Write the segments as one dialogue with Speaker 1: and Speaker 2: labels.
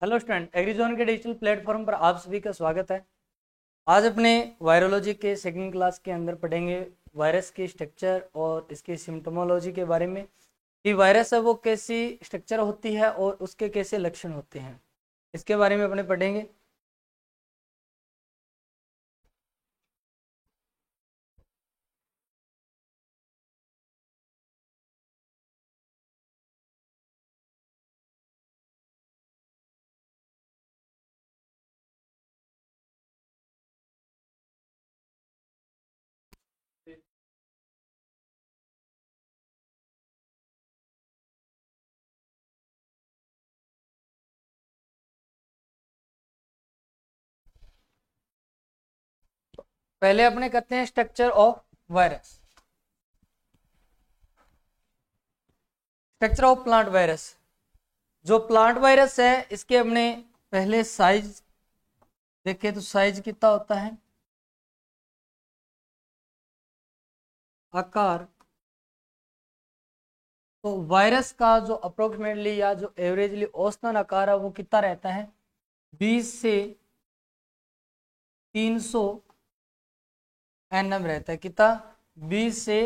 Speaker 1: Hello student, एग्रीजोन के digital platform पर आप सभी का स्वागत है। आज अपने वायरोलॉजी के सेकंड क्लास के अंदर पढ़ेंगे वायरस की स्ट्रक्चर और इसकी सिम्टोमोलॉजी के बारे में कि वायरस है वो कैसी स्ट्रक्चर होती है और उसके कैसे लक्षण होते हैं, इसके बारे में अपने पढ़ेंगे। पहले अपने करते हैं structure of virus. Structure of plant virus, जो प्लांट वायरस है इसके अपने पहले साइज देखें तो साइज कितना होता है, आकार। तो वायरस का जो अप्रोक्सीमेटली या जो एवरेजली औसतन आकार है वो कितना रहता है, 20 से 300 एनएम रहता है। कितना? 20 से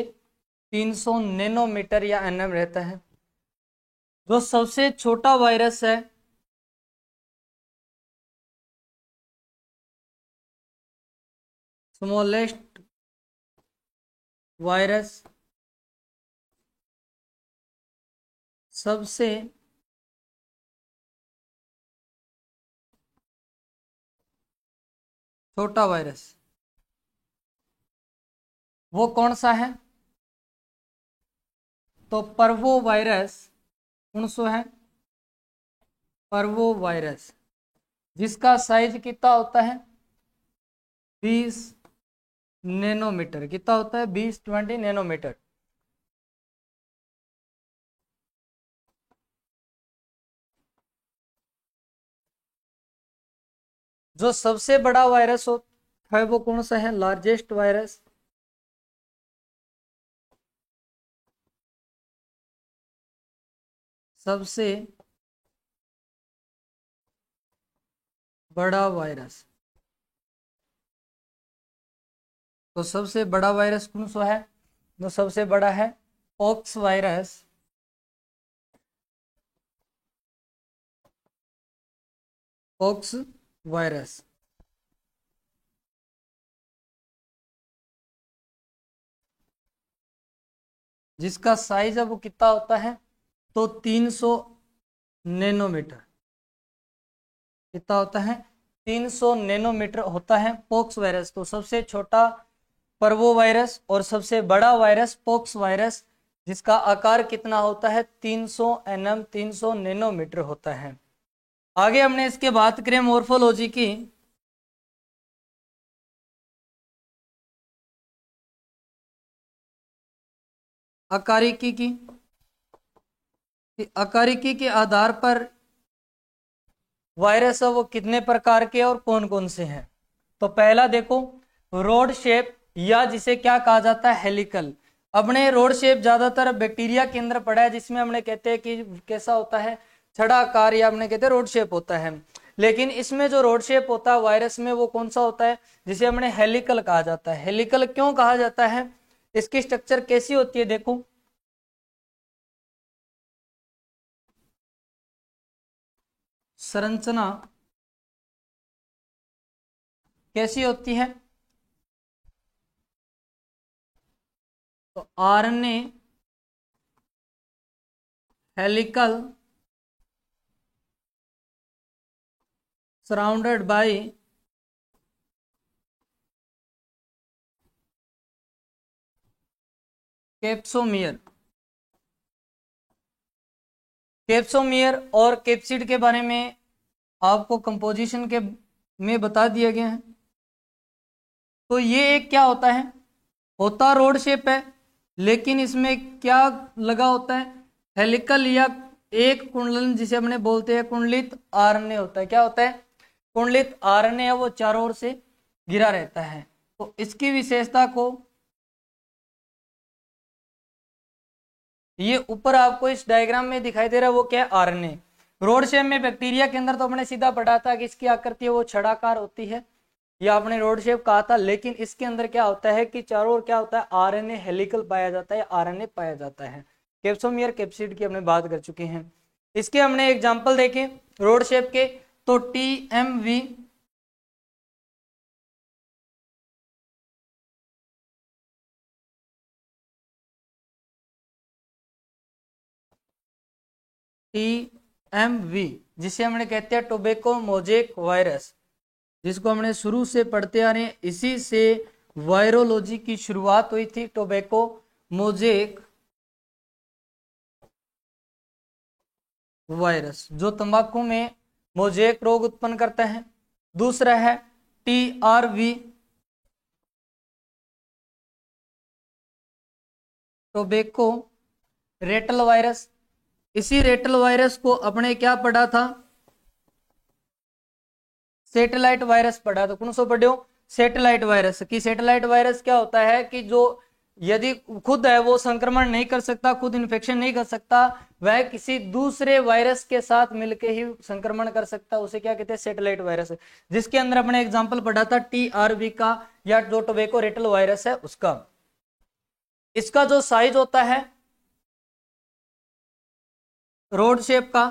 Speaker 1: 300 नैनोमीटर या एनएम रहता है। जो सबसे छोटा वायरस है स्मॉलेस्ट वायरस, सबसे छोटा वायरस वो कौन सा है? तो पर्वो वायरस कौन सा है? पर्वो वायरस, जिसका साइज कितना होता है, 20 नैनोमीटर। कितना होता है? 20 नैनोमीटर। जो सबसे बड़ा वायरस है वो कौन सा है? लार्जेस्ट वायरस, सबसे बड़ा वायरस। तो सबसे बड़ा वायरस कौन सा है? जो सबसे बड़ा है पॉक्स वायरस, पॉक्स वायरस। जिसका साइज है वो कितना होता है? तो 300 नैनोमीटर। कितना होता है? 300 नैनोमीटर होता है पॉक्स वायरस। तो सबसे छोटा पर्वो वायरस और सबसे बड़ा वायरस पॉक्स वायरस, जिसका आकार कितना होता है? 300 एनएम, 300 नैनोमीटर होता है। आगे हमने इसके बात करें मोर्फोलॉजी की। आकारिकी की, आकारिकी के आधार पर वायरस है वो कितने प्रकार के और कौन कौन से हैं। तो पहला देखो, रोड शेप, या जिसे क्या कहा जाता है? हेलिकल। अपने रोड शेप ज्यादातर बैक्टीरिया के अंदर पड़ा है, जिसमें हमने कहते हैं कि कैसा होता है? छड़ा आकार, या हमने कहते हैं रोड शेप होता है। लेकिन इसमें जो रोड शेप होता है वायरस में वो कौन सा होता है? जिसे हमने हेलिकल कहा जाता है। हेलिकल क्यों कहा जाता है? इसकी स्ट्रक्चर कैसी होती है? देखो, संरचना कैसी होती है? तो RNA helical surrounded by capsomere. Capsomere और कैप्सिड के बारे में आपको कंपोजिशन के में बता दिया गया है। तो ये एक क्या होता है? होता रोड शेप है, लेकिन इसमें क्या लगा होता है? हेलिकल या एक कुंडलन, जिसे हमने बोलते हैं कुंडलित आरएनए होता है। क्या होता है? कुंडलित आरएनए है वो चारों ओर से घिरा रहता है। तो इसकी विशेषता को, ये ऊपर आपको इस डायग्राम में दिखाई दे रहा है वो क्या है? आरएनए। रोड शेप में बैक्टीरिया के अंदर तो हमने सीधा पढ़ा था कि इसकी आकृति वो छड़ाकार होती है, या आपने रोड शेप कहा था, लेकिन इसके अंदर क्या होता है कि चारों ओर क्या होता है, आरएनए हेलिकल पाया जाता है, आरएनए पाया जाता है। कैप्सोमियर कैप्सिड की हमने बात कर चुके हैं। इसके हमने एग्जाम्पल देखे रोड शेप के, तो TMV, TMV जिसे हमने कहते हैं टोबैको मोजेक वायरस, जिसको हमने शुरू से पढ़ते आ रहे हैं, इसी से वायरोलॉजी की शुरुआत हुई थी। टोबैको मोजेक वायरस जो तंबाकू में मोजेक रोग उत्पन्न करता है। दूसरा है TRV, टोबैको रेटल वायरस। इसी रेटल वायरस को अपने क्या पढ़ा था, सैटेलाइट वायरस पढ़ा था। कौन सो पढ़े हो, सैटेलाइट वायरस की। सैटेलाइट वायरस क्या होता है कि जो यदि खुद है वो संक्रमण नहीं कर सकता, खुद इन्फेक्शन नहीं कर सकता, वह किसी दूसरे वायरस के साथ मिलकर ही संक्रमण कर सकता है, उसे क्या कहते हैं, सैटेलाइट वायरस। जिसके अंदर अपने एग्जांपल पढ़ा था TRV का, या जो टोबैको रेटल वायरस है उसका। इसका जो साइज होता है रोड शेप का,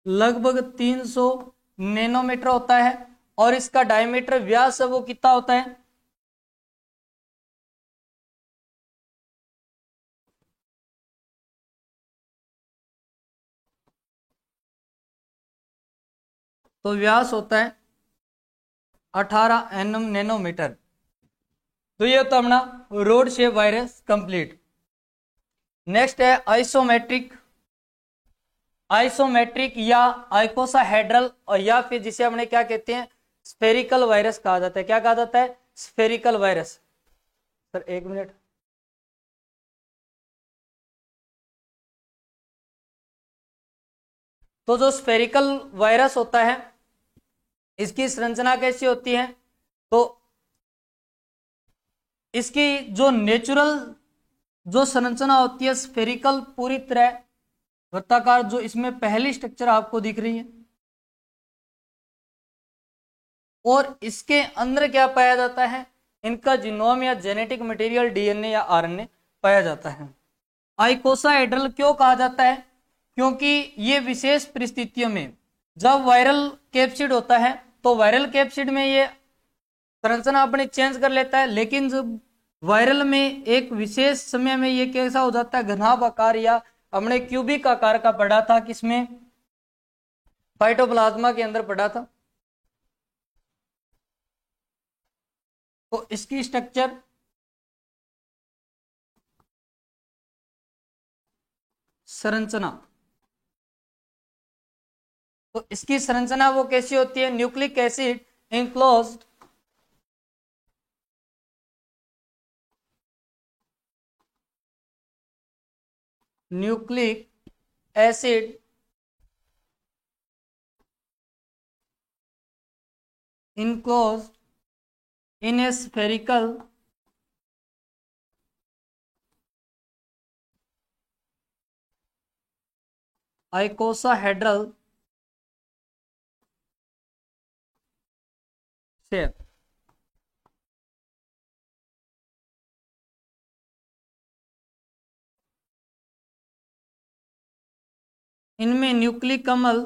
Speaker 1: लगभग 300 नैनोमीटर होता है, और इसका डायमीटर, व्यास है वो कितना होता है, तो व्यास होता है 18 नैनोमीटर। तो ये होता अपना rod shape virus complete. Next है आइसोमेट्रिक, आइसोमेट्रिक या आइकोसाहेड्रल, और या फिर जिसे हमने क्या कहते हैं, स्फेरिकल वायरस कहा जाता है। क्या कहा जाता है, स्फेरिकल वायरस। सर एक मिनट, तो जो स्फेरिकल वायरस होता है इसकी संरचना कैसी होती है, तो इसकी जो नेचुरल जो संरचना होती है स्फेरिकल, पूरी तरह वृत्ताकार, जो इसमें पहली स्ट्रक्चर आपको दिख रही है, और इसके अंदर क्या पाया जाता है, इनका जीनोम या जेनेटिक मटेरियल DNA या RNA पाया जाता है। आइकोसाहेड्रल क्यों कहा जाता है, क्योंकि ये विशेष परिस्थितियों में जब वायरल कैप्सिड होता है तो वायरल कैप्सिड में ये संरचना अपनी चेंज कर लेता है, लेकिन जब वायरल में एक विशेष समय में ये कैसा हो जाता है, घनाभ आकार, या हमने क्यूबिक आकार का पढ़ा था, किसमें, फाइटोप्लाज्मा के अंदर पढ़ा था। तो इसकी स्ट्रक्चर संरचना, तो इसकी संरचना वो कैसी होती है, nucleic acid enclosed nucleic acid enclosed in a spherical icosahedral shape। इनमें न्यूक्लिक कमल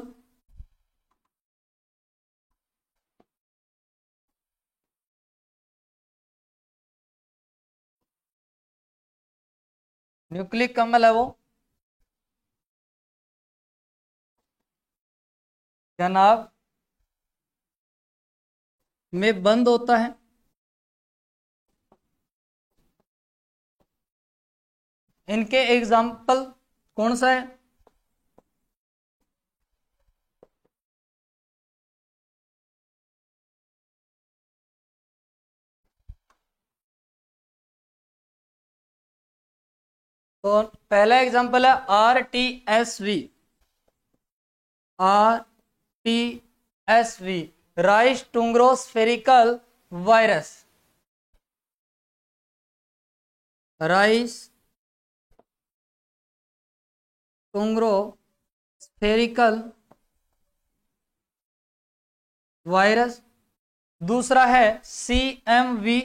Speaker 1: न्यूक्लिक कमल है वो जनाब में बंद होता है। इनके एग्जाम्पल कौन सा है, तो पहला एग्जाम्पल है RTSV, RTSV rice टुंग्रो spherical virus, rice टुंग्रो spherical virus. दूसरा है CMV।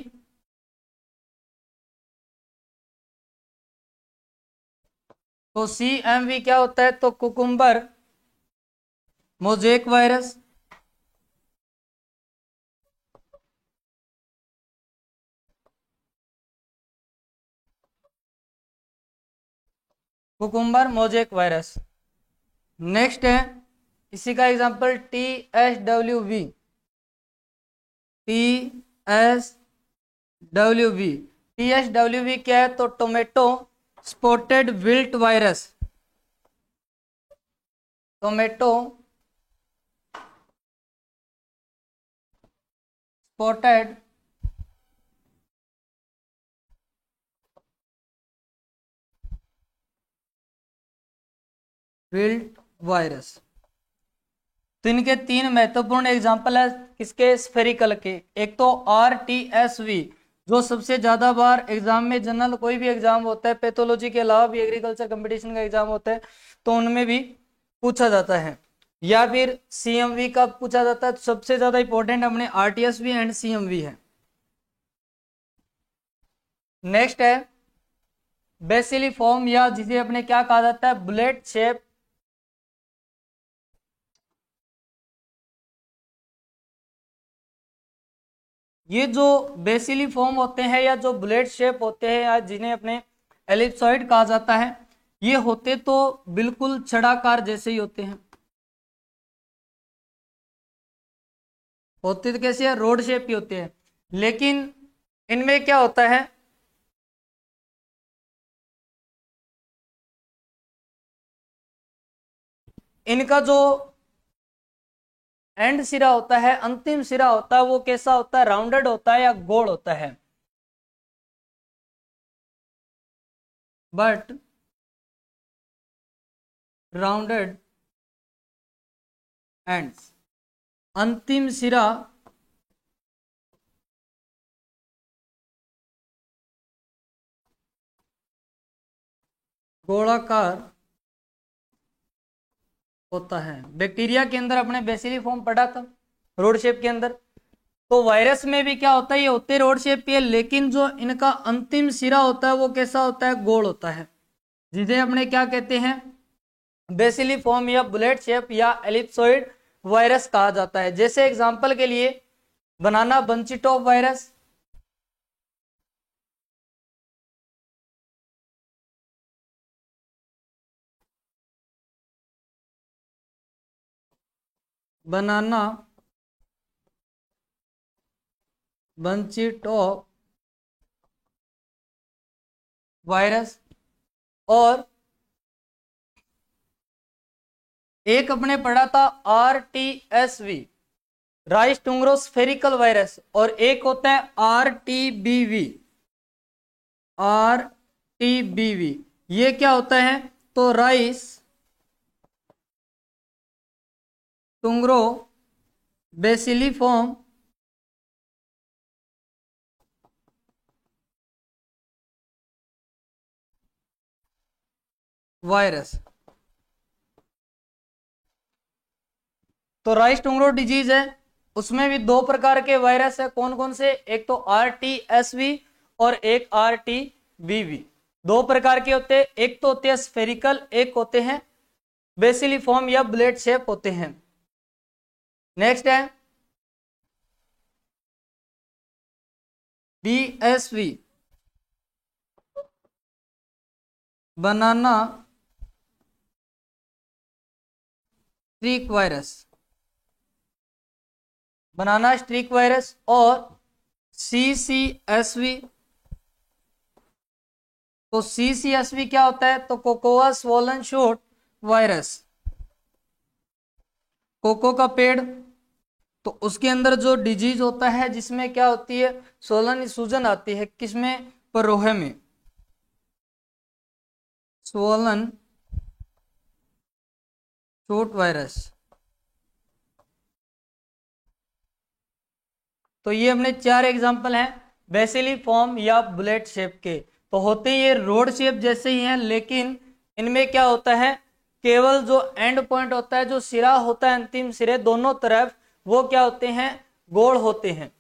Speaker 1: तो CMV क्या होता है? तो cucumber mosaic virus. Cucumber mosaic virus. Next है इसी का एग्जांपल TSWV। TSWV क्या है? तो tomato spotted wilt virus. Tomato spotted wilt virus. तो इनके तीन महत्वपूर्ण एग्जाम्पल है किसके? स्फेरिकल के। एक तो RTSV जो सबसे ज्यादा बार एग्जाम में, जनरल कोई भी एग्जाम होता है, पैथोलॉजी के अलावा भी एग्रीकल्चर कंपटीशन का एग्जाम होता है तो उनमें भी पूछा जाता है। या फिर CMV का पूछा जाता है। तो सबसे ज्यादा इंपॉर्टेंट अपने RTSV एंड CMV है। नेक्स्ट है बेसिलिफॉर्म, या जिसे अपने क्या कहा जाता है? Bullet shape. ये जो बेसिलिफॉर्म होते हैं या जो बुलेट शेप होते हैं या जिन्हें अपने एलिप्सॉइड कहा जाता है, ये होते तो बिल्कुल छड़ाकार जैसे ही होते हैं। होते तो कैसे है? रोड शेप ही होते हैं। लेकिन इनमें क्या होता है? इनका जो एंड सिरा होता है, अंतिम सिरा होता है, वो कैसा होता है? राउंडेड होता है या गोल होता है। बट राउंडेड एंड्स, अंतिम सिरा गोलाकार होता है। बैक्टीरिया के अंदर अपने बेसिलिफॉर्म पढ़ा था रोड शेप के अंदर। तो वायरस में भी क्या होता है? ये होते रोड शेप के, लेकिन जो इनका अंतिम सिरा होता है वो कैसा होता है? गोल होता है, जिसे अपने क्या कहते हैं? बेसिलिफॉर्म या बुलेट शेप या एलिप्सोइड वायरस कहा जाता है। जैसे एग्जांपल के लिए बनाना बंची टॉप वायरस, बनाना बंची टॉप वायरस। और एक अपने पढ़ा था RTSV, राइस टुंग्रो स्फेरिकल वायरस। और एक होता है RTBV। ये क्या होता है? तो राइस टुंग्रो बेसिलिफॉर्म वायरस। तो राइस टुंग्रो डिजीज है, उसमें भी दो प्रकार के वायरस है। कौन कौन से? एक तो RTSV और एक RTBV। दो प्रकार के होते हैं, एक तो होते हैं स्फेरिकल, एक होते हैं बेसिलिफॉर्म या बुलेट शेप होते हैं। नेक्स्ट है BSV, banana streak virus. Banana streak virus. और CCSV। तो CCSV क्या होता है? तो cocoa swollen shoot virus. Cocoa का पेड़, तो उसके अंदर जो डिजीज होता है जिसमें क्या होती है? स्वॉलन सूजन आती है। किसमें? परोहे में। Swollen shoot virus. तो ये अपने चार एग्जांपल हैं बेसिलिफॉर्म या बुलेट शेप के। तो होते ये रोड शेप जैसे ही हैं, लेकिन इनमें क्या होता है? केवल जो एंड पॉइंट होता है, जो सिरा होता है, अंतिम सिरे दोनों तरफ, वो क्या होते हैं, गोल होते हैं।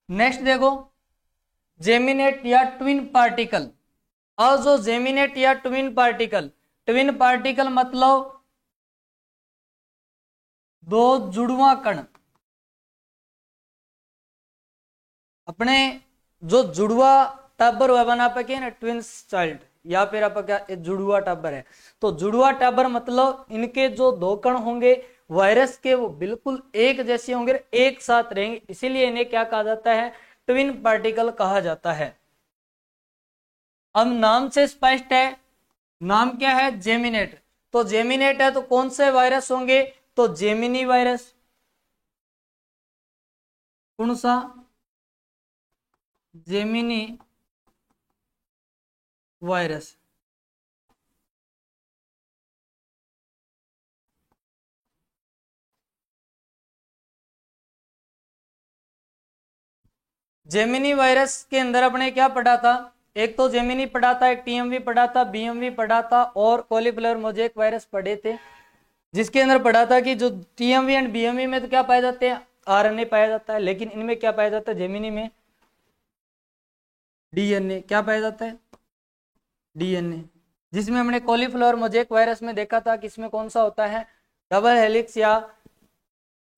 Speaker 1: नेक्स्ट देखो, जेमिनेट या ट्विन पार्टिकल। और जो जेमिनेट या ट्विन पार्टिकल मतलब दो जुड़वा कण। अपने जो जुड़वा टाबर हुआ बना पे क्या ना, ट्विंस चाइल्ड, या फिर आप क्या जुड़वा टाबर है। तो जुड़वा टाबर मतलब इनके जो दो कण होंगे वायरस के, वो बिल्कुल एक जैसे होंगे, एक साथ रहेंगे, इसीलिए इन्हें क्या कहा जाता है, ट्विन पार्टिकल कहा जाता है। अब नाम से स्पष्ट है, नाम क्या है, जेमिनेट। तो जेमिनेट है तो कौन से वायरस होंगे, तो जेमिनी वायरस। कौन सा, जेमिनी वायरस। जेमिनी वायरस के अंदर अपने क्या पढ़ा था, एक तो जेमिनी पढ़ा था, एक टीएमवी पढ़ा था, बीएमवी पढ़ा था, और कॉलीफ्लावर मोजेक वायरस पढ़े थे। जिसके अंदर पढ़ा था कि जो टीएमवी एंड बीएमवी में तो क्या पाए जाते हैं, आरएनए पाया जाता है, लेकिन इनमें क्या पाया जाता है, जेमिनी में डीएनए। क्या पाया जाता है, डीएनए। जिसमें हमने कॉलीफ्लावर मोजेक वायरस में देखा था कि इसमें कौन सा होता है, डबल हेलिक्स या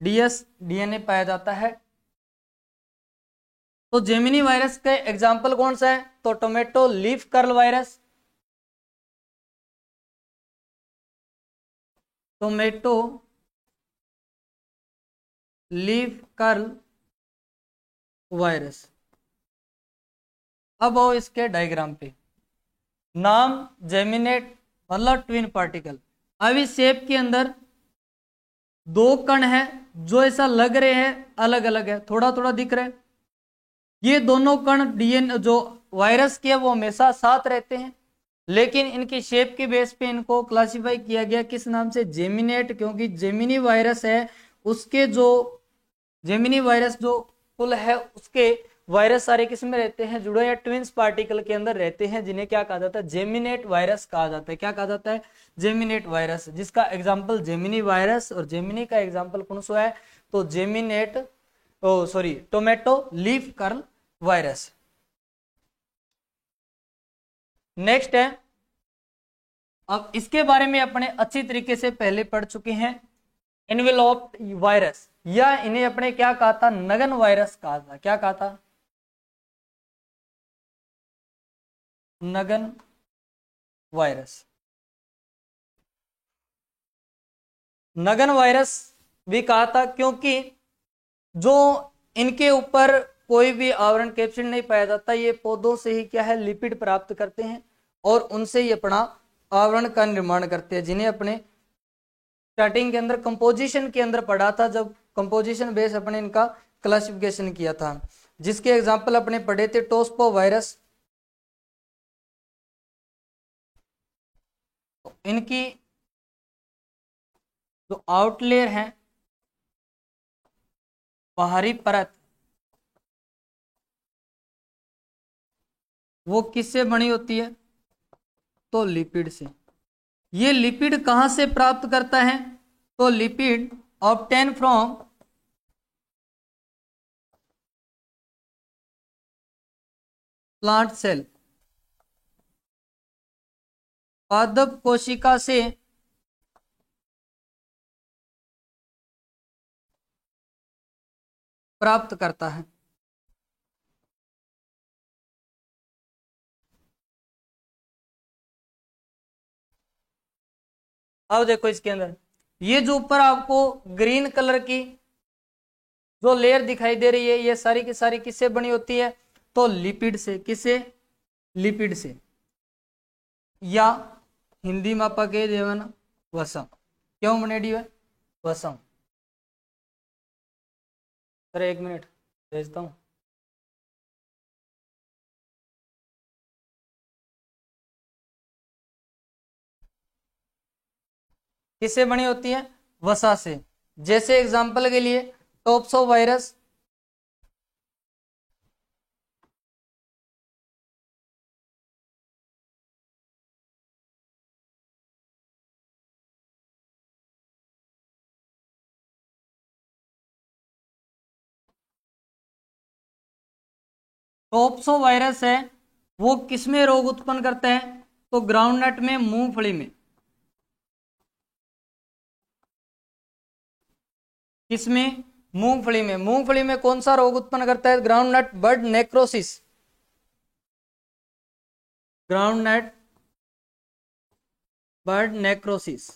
Speaker 1: डीएस डीएनए पाया जाता है। तो जेमिनी वायरस का एग्जाम्पल कौन सा है, तो tomato leaf curl virus, tomato leaf curl virus. अब आओ इसके डायग्राम पे। नाम जेमिनेट मतलब ट्विन पार्टिकल। अब इस शेप के अंदर दो कण है, जो ऐसा लग रहे हैं अलग अलग है, थोड़ा थोड़ा दिख रहा है। ये दोनों कण डीएन जो वायरस के, वो हमेशा साथ रहते हैं, लेकिन इनकी शेप के बेस पे इनको क्लासिफाई किया गया किस नाम से, जेमिनेट। क्योंकि जेमिनी वायरस है, उसके जो जेमिनी वायरस जो कुल है, उसके वायरस सारे किस में रहते हैं, जुड़े या ट्विंस पार्टिकल के अंदर रहते हैं, जिन्हें क्या कहा जाता है, जेमिनेट वायरस कहा जाता है। क्या कहा जाता है, जेमिनेट वायरस। जिसका एग्जाम्पल जेमिनी वायरस, और जेमिनी का एग्जाम्पल कौन सा है, तो geminate, oh sorry, tomato leaf curl virus. Next है, अब इसके बारे में अपने अच्छी तरीके से पहले पढ़ चुके हैं, एनवेलोप वायरस, या इन्हें अपने क्या कहा था, नगन वायरस कहा था। क्या कहा था, नगन वायरस। नगन वायरस भी कहा था क्योंकि जो इनके ऊपर कोई भी आवरण कैप्सिड नहीं पाया जाता, ये पौधों से ही क्या है, लिपिड प्राप्त करते हैं, और उनसे ही अपना आवरण का निर्माण करते हैं, जिन्हें अपने स्टार्टिंग के अंदर कंपोजिशन के अंदर पढ़ा था, जब कंपोजिशन बेस अपने इनका क्लासिफिकेशन किया था। जिसके एग्जाम्पल अपने पढ़े थे, टोस्पो वायरस। इनकी जो आउटलेयर है, बाहरी परत, वो किससे बनी होती है, तो लिपिड से। ये लिपिड कहां से प्राप्त करता है, तो lipid obtain from plant cell, पादप कोशिका से प्राप्त करता है। अब देखो इसके अंदर, ये जो ऊपर आपको ग्रीन कलर की जो लेयर दिखाई दे रही है, ये सारी की सारी किससे बनी होती है, तो लिपिड से। किससे, लिपिड से, या हिंदी में आप कह देवन वसम। क्यों बनेडी है, वसम। सर एक मिनट भेजता हूँ। किससे बनी होती है, वसा से। जैसे एग्जांपल के लिए टॉप्सो वायरस, टॉप्सो वायरस है वो किसमें रोग उत्पन्न करता है? तो ग्राउंडनट में, मूंगफली में। किसमें? मूंगफली में। मूंगफली में कौन सा रोग उत्पन्न करता है? ग्राउंडनट बड नेक्रोसिस। ग्राउंडनट बड नेक्रोसिस।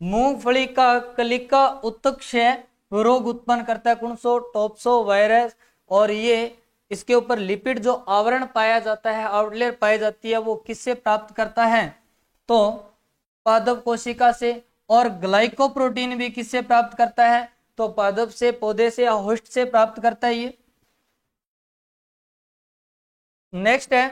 Speaker 1: मूंगफली का कलिका उत्तक क्षय रोग उत्पन्न करता है कौन सो? टॉप्सो वायरस। और ये इसके ऊपर लिपिड जो आवरण पाया जाता है, आउटलेयर पाई जाती है, वो किससे प्राप्त करता है? तो पादप कोशिका से। और ग्लाइकोप्रोटीन भी किससे प्राप्त करता है? तो पादप से, पौधे से या होस्ट से प्राप्त करता है ये। नेक्स्ट है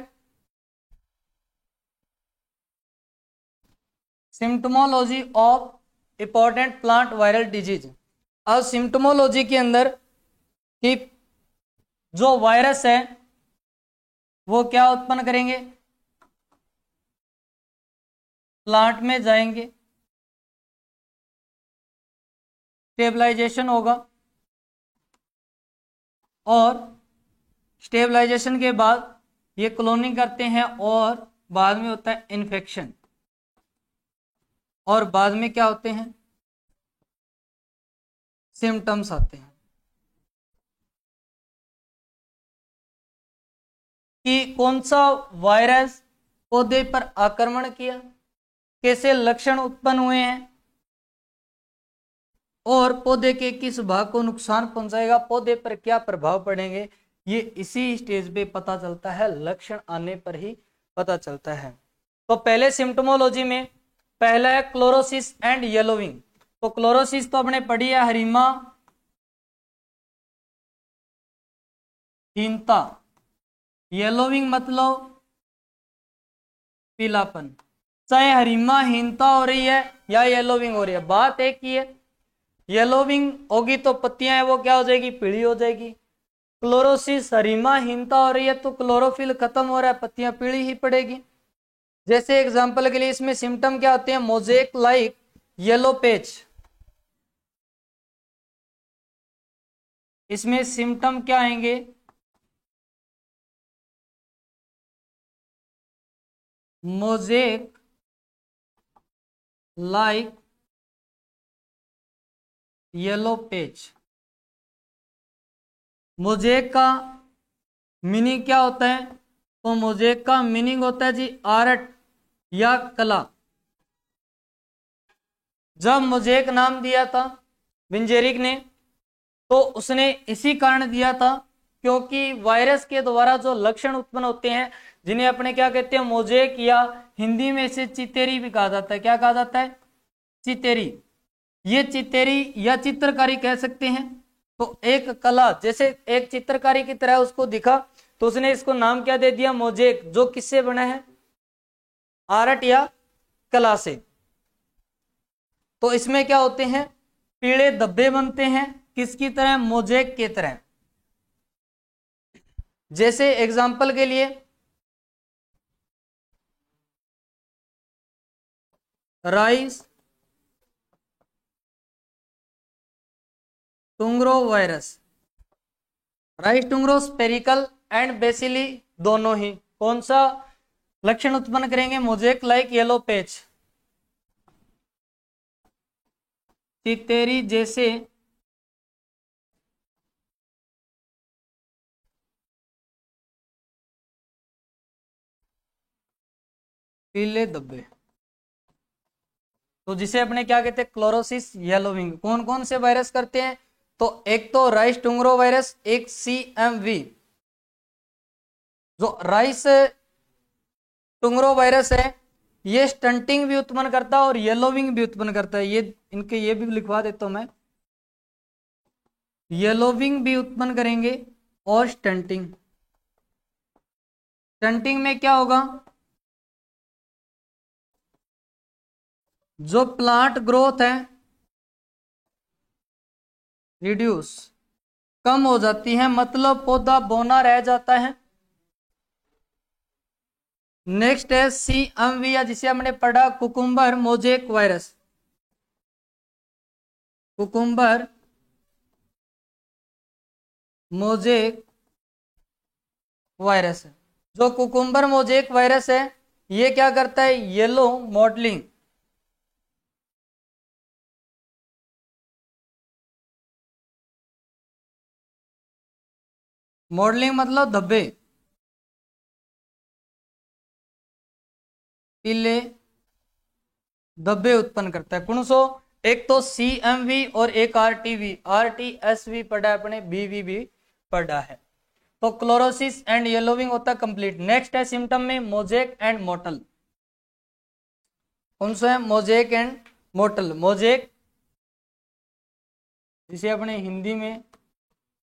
Speaker 1: symptomology of important plant viral disease. अब सिम्टोमोलॉजी के अंदर कि जो वायरस है वो क्या उत्पन्न करेंगे? प्लांट में जाएंगे, स्टेबलाइजेशन होगा, और स्टेबलाइजेशन के बाद ये क्लोनिंग करते हैं और बाद में होता है इन्फेक्शन। और बाद में क्या होते हैं? सिम्टम्स आते हैं कि कौन सा वायरस पौधे पर आक्रमण किया, कैसे लक्षण उत्पन्न हुए हैं, और पौधे के किस भाग को नुकसान पहुंचाएगा, पौधे पर क्या प्रभाव पड़ेंगे। ये इसी स्टेज पे पता चलता है, लक्षण आने पर ही पता चलता है। तो पहले सिम्टोमोलॉजी में पहला है क्लोरोसिस एंड येलोविंग। तो क्लोरोसिस तो आपने पढ़ी है, हरिमा हीनता। येलोविंग मतलब पीलापन। चाहे हरिमा हीनता हो रही है या येलोविंग हो रही है, बात एक ही है। येलोविंग होगी तो पत्तियां है वो क्या हो जाएगी? पीली हो जाएगी। क्लोरोसिस, हरिमा हीनता हो रही है तो क्लोरोफिल खत्म हो रहा है, पत्तियां पीली ही पड़ेगी। जैसे एग्जांपल के लिए इसमें सिम्टम क्या होते हैं? Mosaic like yellow page. इसमें सिम्टम क्या आएंगे? Mosaic like yellow page. Mosaic का मीनिंग क्या होता है? तो मोजेक का मीनिंग होता है जी आर्ट या कला। जब मोजेक नाम दिया था विंजेरिक ने, तो उसने इसी कारण दिया था क्योंकि वायरस के द्वारा जो लक्षण उत्पन्न होते हैं, जिन्हें अपने क्या कहते हैं? मोजेक, या हिंदी में इसे चितेरी भी कहा जाता है। क्या कहा जाता है? चितेरी। ये चितेरी या चित्रकारी कह सकते हैं। तो एक कला, जैसे एक चित्रकारी की तरह उसको दिखा, तो उसने इसको नाम क्या दे दिया? मोजेक, जो किससे बना है? आर्ट या कला से। तो इसमें क्या होते हैं? पीले धब्बे बनते हैं, किसकी तरह? मोजेक की तरह। जैसे एग्जाम्पल के लिए rice tungro virus. Rice tungro spherical and bacilli दोनों ही कौन सा लक्षण उत्पन्न करेंगे? मोजेक लाइक येलो पेज, चितेरी जैसे पीले धब्बे। तो जिसे अपने क्या कहते हैं? Chlorosis yellowing. कौन कौन से वायरस करते हैं? तो एक तो राइस टुंग्रो वायरस, एक CMV। जो राइस टुंग्रो वायरस है ये स्टंटिंग भी उत्पन्न करता है और येलोविंग भी उत्पन्न करता है। ये इनके ये भी लिखवा देता हूं मैं, येलोविंग भी उत्पन्न करेंगे और स्टंटिंग। स्टंटिंग में क्या होगा? जो प्लांट ग्रोथ है रिड्यूस, कम हो जाती है, मतलब पौधा बौना रह जाता है। नेक्स्ट है CMV, या जिसे हमने पढ़ा cucumber mosaic virus. Cucumber mosaic virus है। जो कुकुम्बर मोजेक वायरस है ये क्या करता है, येलो मॉडलिंग, मॉडलिंग मतलब धब्बे, पीले धब्बे उत्पन्न करता है। कौन सो, एक तो CMV और एक RTV, RTSV पढ़ा है अपने, BV भी पढ़ा है। तो क्लोरोसिस एंड येलोविंग होता है कंप्लीट। नेक्स्ट है सिम्टम में मोजेक एंड मोटल। कौन सा है, मोजेक एंड मोटल। मोजेक जिसे अपने हिंदी में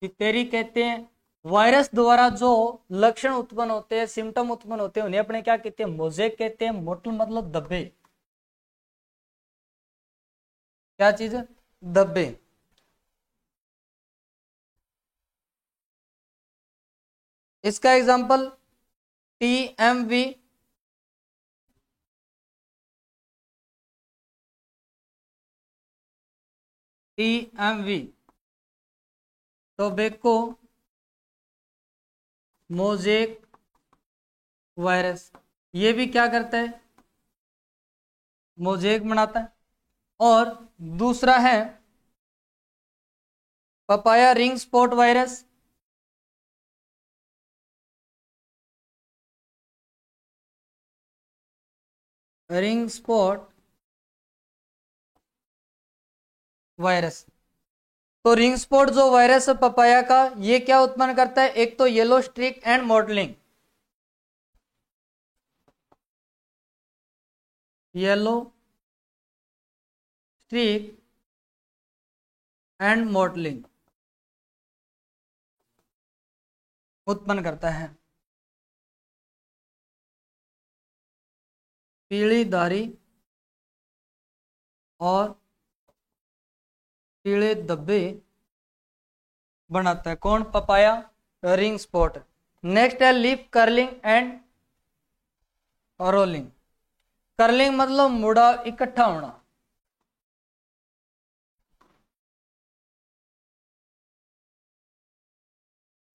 Speaker 1: तितेरी कहते हैं, वायरस द्वारा जो लक्षण उत्पन्न होते हैं, सिम्टम उत्पन्न होते हैं, उन्हें अपने क्या कहते हैं, मोजेक कहते हैं। मोटल मतलब धब्बे, क्या चीज है, धब्बे। इसका example TMV, TMV tobacco mosaic virus, ये भी क्या करता है, मोजेक बनाता है। और दूसरा है papaya ring spot virus, ring spot virus. तो रिंग स्पॉट जो वायरस है पपाया का, ये क्या उत्पन्न करता है, एक तो yellow streak and mottling, yellow streak and mottling उत्पन्न करता है। पीली दाढ़ी और पीले धब्बे बनाता है। कौन, पपाया रिंग स्पॉट। नेक्स्ट है leaf curling and rolling. Curling मतलब मुड़ा, इकट्ठा होना,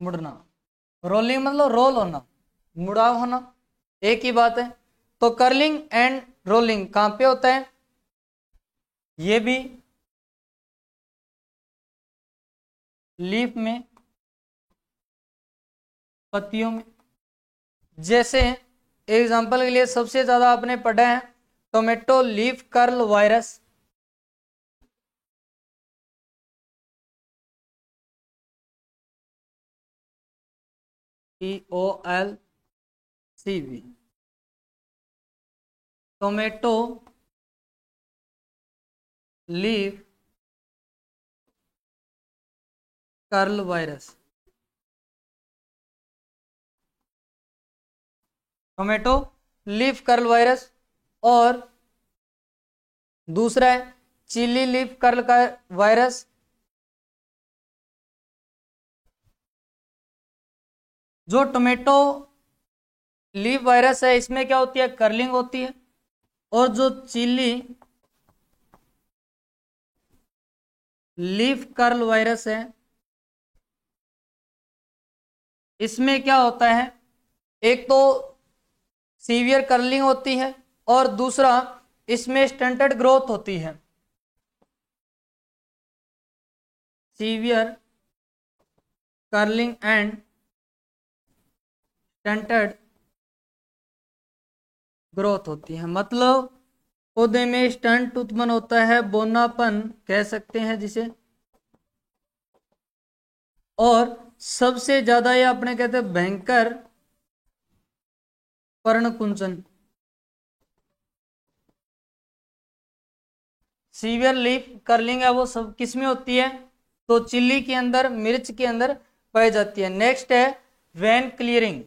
Speaker 1: मुड़ना। रोलिंग मतलब रोल होना, मुड़ा होना, एक ही बात है। तो कर्लिंग एंड रोलिंग कहां पे होता है, ये भी लीफ में, पत्तियों में। जैसे एग्जांपल के लिए सबसे ज्यादा आपने पढ़ा है tomato leaf curl virus, TOLCV, tomato leaf curl virus, tomato leaf curl virus. और दूसरा है चिली लीफ कर्ल का वायरस, जो टोमेटो लीफ वायरस है इसमें क्या होती है, कर्लिंग होती है। और जो चिली लीफ कर्ल वायरस है इसमें क्या होता है, एक तो सीवियर कर्लिंग होती है और दूसरा इसमें स्टंटेड ग्रोथ होती है, severe curling and stunted growth होती है। मतलब पौधे में स्टंट उत्पन्न होता है, बोनापन कह सकते हैं जिसे। और सबसे ज्यादा ये अपने कहते हैं भयंकर पर्णकुंचन, सीवियर लीफ कर्लिंग है वो सब किस में होती है, तो चिल्ली के अंदर, मिर्च के अंदर पाई जाती है। नेक्स्ट है when clearing,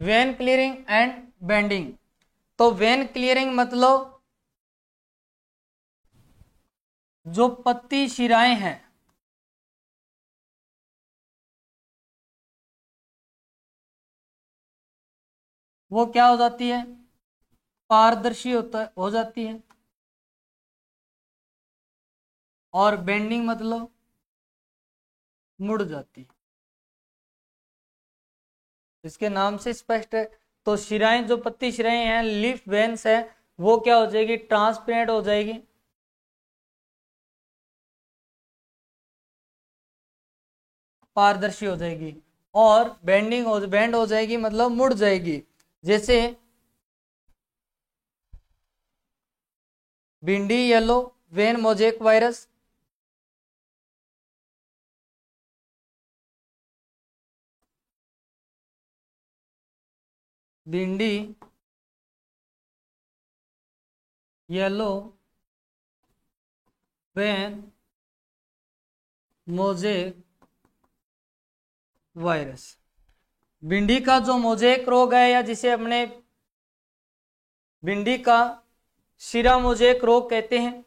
Speaker 1: when clearing and bending. तो वेन क्लियरिंग मतलब जो पत्ती शिराएं हैं वो क्या हो जाती है, पारदर्शी हो जाती है। और बेंडिंग मतलब मुड़ जाती है। इसके नाम से स्पष्ट है। तो शिराएं, जो पत्ती शिराएं हैं, लीफ वेन्स है, वो क्या हो जाएगी, ट्रांसपेरेंट हो जाएगी। पारदर्शी हो जाएगी। और बेंड हो जाएगी, मतलब मुड़ जाएगी। जैसे भिंडी येलो वेन मोजेक वायरस, भिंडी येलो वेन मोजेक वायरस। भिंडी का जो मोजेक रोग है, या जिसे अपने भिंडी का शिरा मोजेक रोग कहते हैं,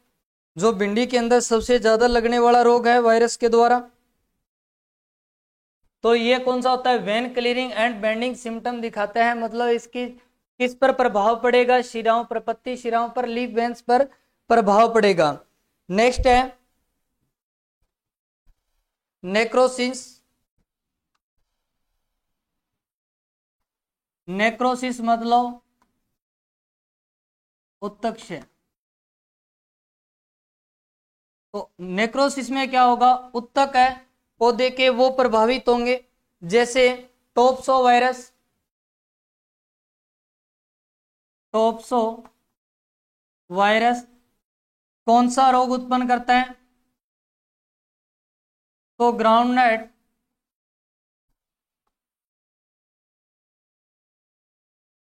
Speaker 1: जो भिंडी के अंदर सबसे ज्यादा लगने वाला रोग है वायरस के द्वारा। तो ये कौन सा होता है, when clearing and bending symptom दिखाता है, मतलब इसकी किस पर प्रभाव पड़ेगा, शिराओं पर, पत्ती शिराओं पर, लीफ वेन्स पर प्रभाव पड़ेगा। नेक्स्ट है नेक्रोसिस। नेक्रोसिस मतलब उत्तक। तो नेक्रोसिस में क्या होगा, उत्तक है पौधे के, वो प्रभावित होंगे। जैसे टोप्सो वायरस, टोप्सो वायरस कौन सा रोग उत्पन्न करता है, तो ग्राउंडनट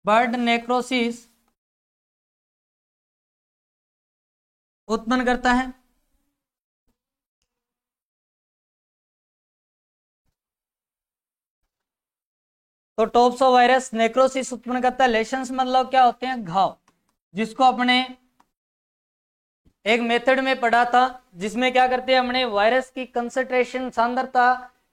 Speaker 1: बर्ड नेक्रोसिस उत्पन्न करता है। तो टोप्सो वायरस नेक्रोसिस उत्पन्न करता है। लेशंस मतलब क्या होते हैं, घाव, जिसको अपने एक मेथड में पढ़ा था, जिसमें क्या करते हैं, हमने वायरस की कंसंट्रेशन, सांद्रता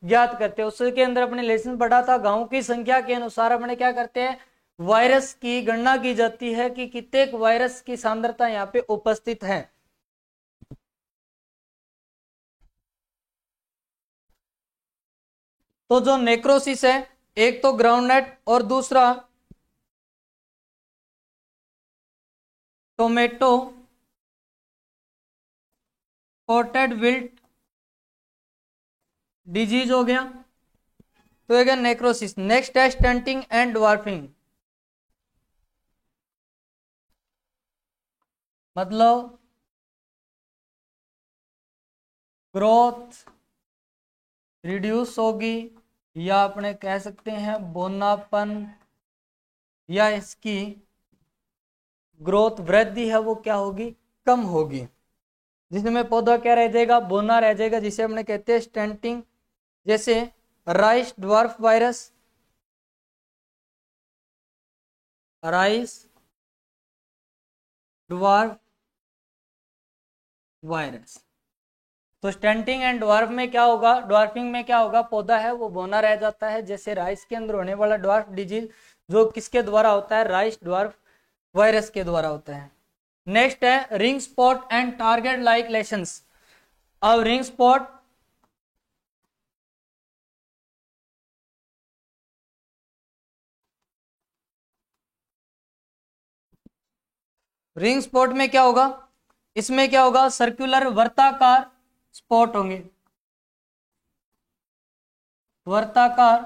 Speaker 1: ज्ञात करते हैं। उसके अंदर अपने लेसन पढ़ा था, घावों की संख्या के अनुसार अपने क्या करते हैं, वायरस की गणना की जाती है कि कितने वायरस की सांद्रता यहाँ पे उपस्थित है। तो जो नेक्रोसिस है, एक तो ग्राउंडनट और दूसरा टोमेटो स्पॉटेड विल्ट डिजीज हो गया, तो एक नेक्रोसिस। नेक्स्ट है स्टंटिंग एंड ड्वार्फिंग, मतलब ग्रोथ रिड्यूस होगी, या अपने कह सकते हैं बोनापन, या इसकी ग्रोथ वृद्धि है वो क्या होगी, कम होगी, जिसमें पौधा क्या रह जाएगा, बोना रह जाएगा, जिसे हमने कहते हैं स्टंटिंग। जैसे rice dwarf virus, rice dwarf virus. तो स्टंटिंग एंड ड्वार्फ में क्या होगा, ड्वार्फिंग में क्या होगा, पौधा है वो बोना रह जाता है। जैसे राइस के अंदर होने वाला ड्वार्फ डिजीज, जो किसके द्वारा होता है, राइस ड्वार्फ वायरस के द्वारा होता है। नेक्स्ट है ring spot and target like lesions. अब रिंग स्पॉट, रिंग स्पॉट में क्या होगा, इसमें क्या होगा, सर्कुलर वर्ताकार स्पॉट होंगे, वर्ताकार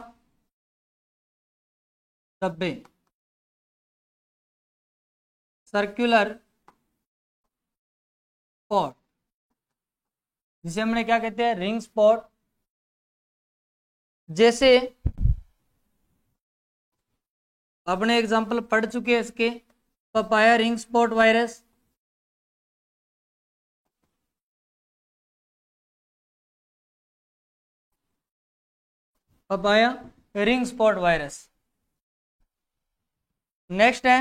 Speaker 1: धब्बे, सर्कुलर स्पॉट, जिसे हमने क्या कहते हैं, रिंग स्पॉट। जैसे अपने एग्जांपल पढ़ चुके हैं इसके, papaya ring spot virus, papaya ring spot virus. Next है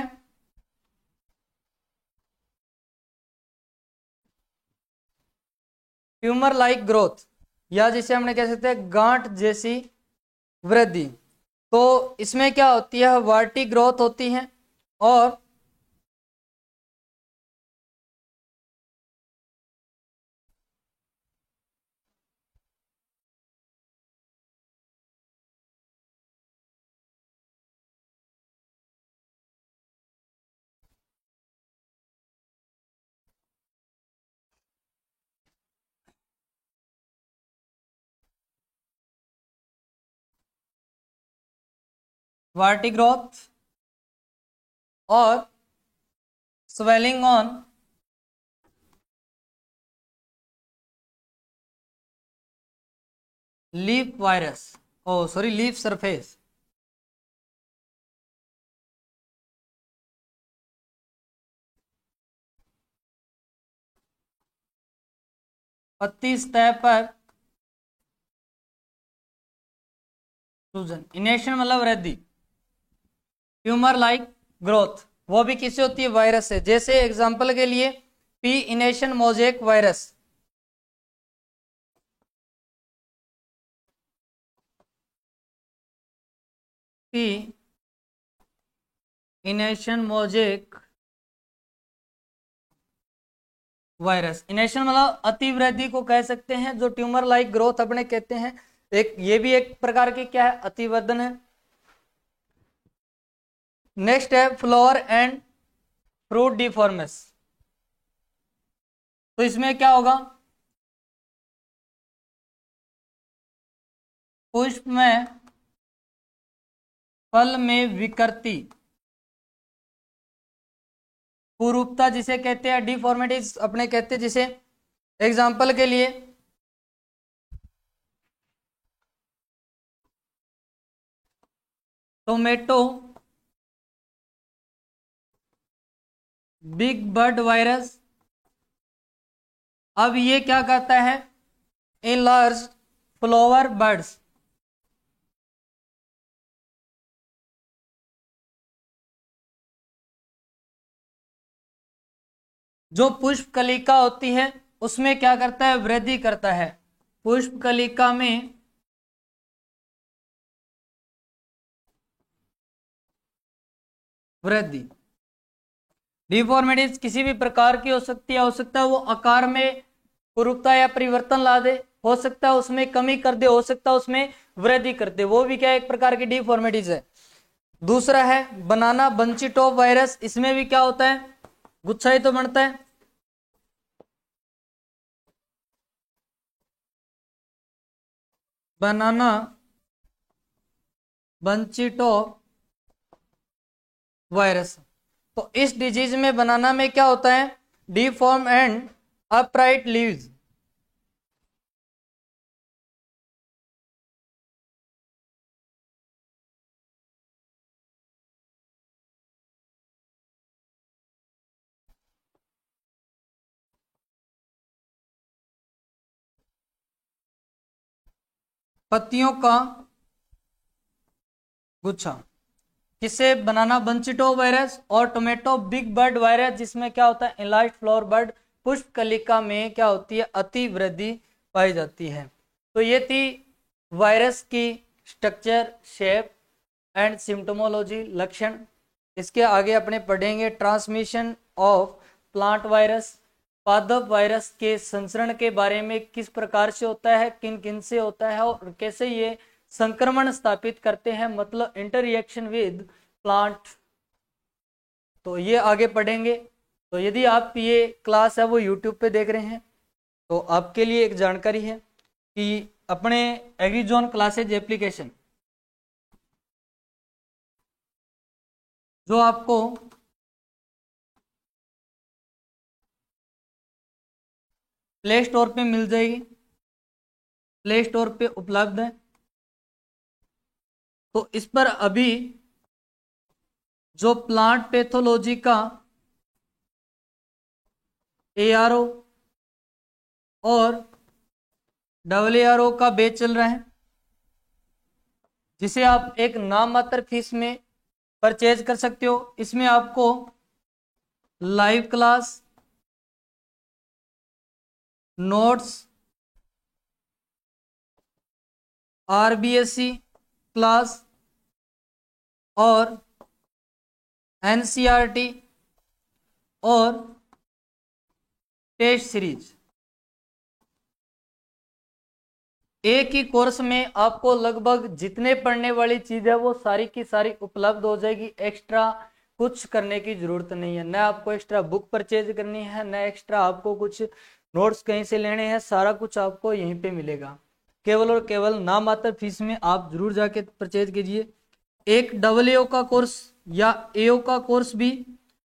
Speaker 1: ट्यूमर लाइक ग्रोथ, या जिसे हमने कह सकते हैं गांठ जैसी वृद्धि। तो इसमें क्या होती है, वर्टी ग्रोथ होती है, और वर्टिग्रोथ और swelling on leaf virus, leaf surface. पत्ती सतह पर सूजन, इनेशन मतलब वृद्धि, ट्यूमर लाइक ग्रोथ, वो भी किससे होती है? वायरस से। जैसे एग्जांपल के लिए P enation mosaic virus, P enation mosaic virus. Enation मतलब अतिवृद्धि को कह सकते हैं, जो ट्यूमर लाइक ग्रोथ अपने कहते हैं। एक ये भी एक प्रकार की क्या है? अतिवर्धन है। नेक्स्ट है फ्लावर एंड फ्रूट डिफॉर्मेस। तो इसमें क्या होगा? पुष्प में फल में विकृति, कुरूपता जिसे कहते हैं, डिफॉर्मिटीज अपने कहते हैं। जिसे एग्जांपल के लिए टोमेटो बिग बर्ड वायरस। अब ये क्या करता है? इन लार्ज फ्लावर बर्ड्स, जो पुष्प कलिका होती है उसमें क्या करता है? वृद्धि करता है। पुष्प कलिका में वृद्धि। डिफॉर्मिटीज किसी भी प्रकार की हो सकती है। हो सकता है वो आकार में कुरूपता या परिवर्तन ला दे, हो सकता है उसमें कमी कर दे, हो सकता है उसमें वृद्धि कर दे, वो भी क्या एक प्रकार की डिफॉर्मिटीज है। दूसरा है बनाना बंची टॉप वायरस। इसमें भी क्या होता है? गुच्छा ही तो बनता है। बनाना बंची टॉप वायरस। तो इस डिजीज में बनाना में क्या होता है? Deform and upright leaves. पत्तियों का गुच्छा, किसे? बनाना बंचिटो वायरस और टोमेटो बिग बर्ड वायरस, जिसमें क्या होता है? एनलार्ज्ड फ्लावर बर्ड, पुष्प कलिका में क्या होती है? अति वृद्धि पाई जाती है। तो ये थी वायरस की स्ट्रक्चर, शेप एंड सिम्टोमोलॉजी, लक्षण। इसके आगे अपने पढ़ेंगे ट्रांसमिशन ऑफ प्लांट वायरस, पादप वायरस के संचरण के बारे में, किस प्रकार से होता है, किन किन से होता है और कैसे ये संक्रमण स्थापित करते हैं, मतलब इंटररिएक्शन विद प्लांट। तो ये आगे पढ़ेंगे। तो यदि आप ये क्लास है वो यूट्यूब पे देख रहे हैं तो आपके लिए एक जानकारी है कि अपने एग्रीजोन क्लासेज एप्लीकेशन जो आपको प्ले स्टोर पे मिल जाएगी, प्ले स्टोर पे उपलब्ध है। तो इस पर अभी जो प्लांट पैथोलॉजी का ARO और AARO का बैच चल रहा है, जिसे आप एक नाम मात्र फीस में परचेज कर सकते हो। इसमें आपको live class, notes, RBSC class और NCERT और टेस्ट सीरीज, एक ही कोर्स में आपको लगभग जितने पढ़ने वाली चीज है वो सारी की सारी उपलब्ध हो जाएगी। एक्स्ट्रा कुछ करने की जरूरत नहीं है, न आपको एक्स्ट्रा बुक परचेज करनी है, न एक्स्ट्रा आपको कुछ नोट्स कहीं से लेने हैं। सारा कुछ आपको यहीं पे मिलेगा। केवल और केवल नाम मात्र फीस में आप जरूर जाके परचेज कीजिए। एक AAO का कोर्स या AO का कोर्स भी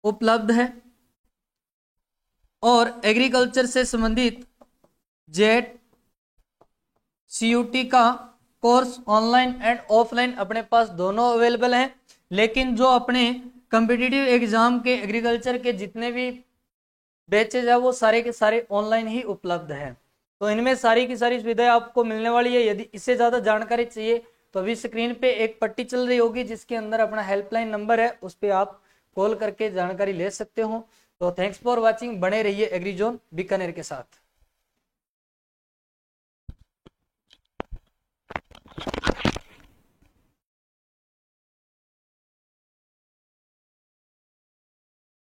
Speaker 1: उपलब्ध है और एग्रीकल्चर से संबंधित जेट CUT का कोर्स ऑनलाइन एंड ऑफलाइन अपने पास दोनों अवेलेबल हैं। लेकिन जो अपने कॉम्पिटिटिव एग्जाम के एग्रीकल्चर के जितने भी बैचेज है वो सारे के सारे ऑनलाइन ही उपलब्ध हैं। तो इनमें सारी की सारी सुविधाएं आपको मिलने वाली है। यदि इससे ज़्यादा जानकारी चाहिए तो अभी स्क्रीन पे एक पट्टी चल रही होगी जिसके अंदर अपना हेल्पलाइन नंबर है, उस पर आप कॉल करके जानकारी ले सकते हो। तो थैंक्स फॉर वॉचिंग, बने रहिए एग्रीजोन बीकानेर के साथ।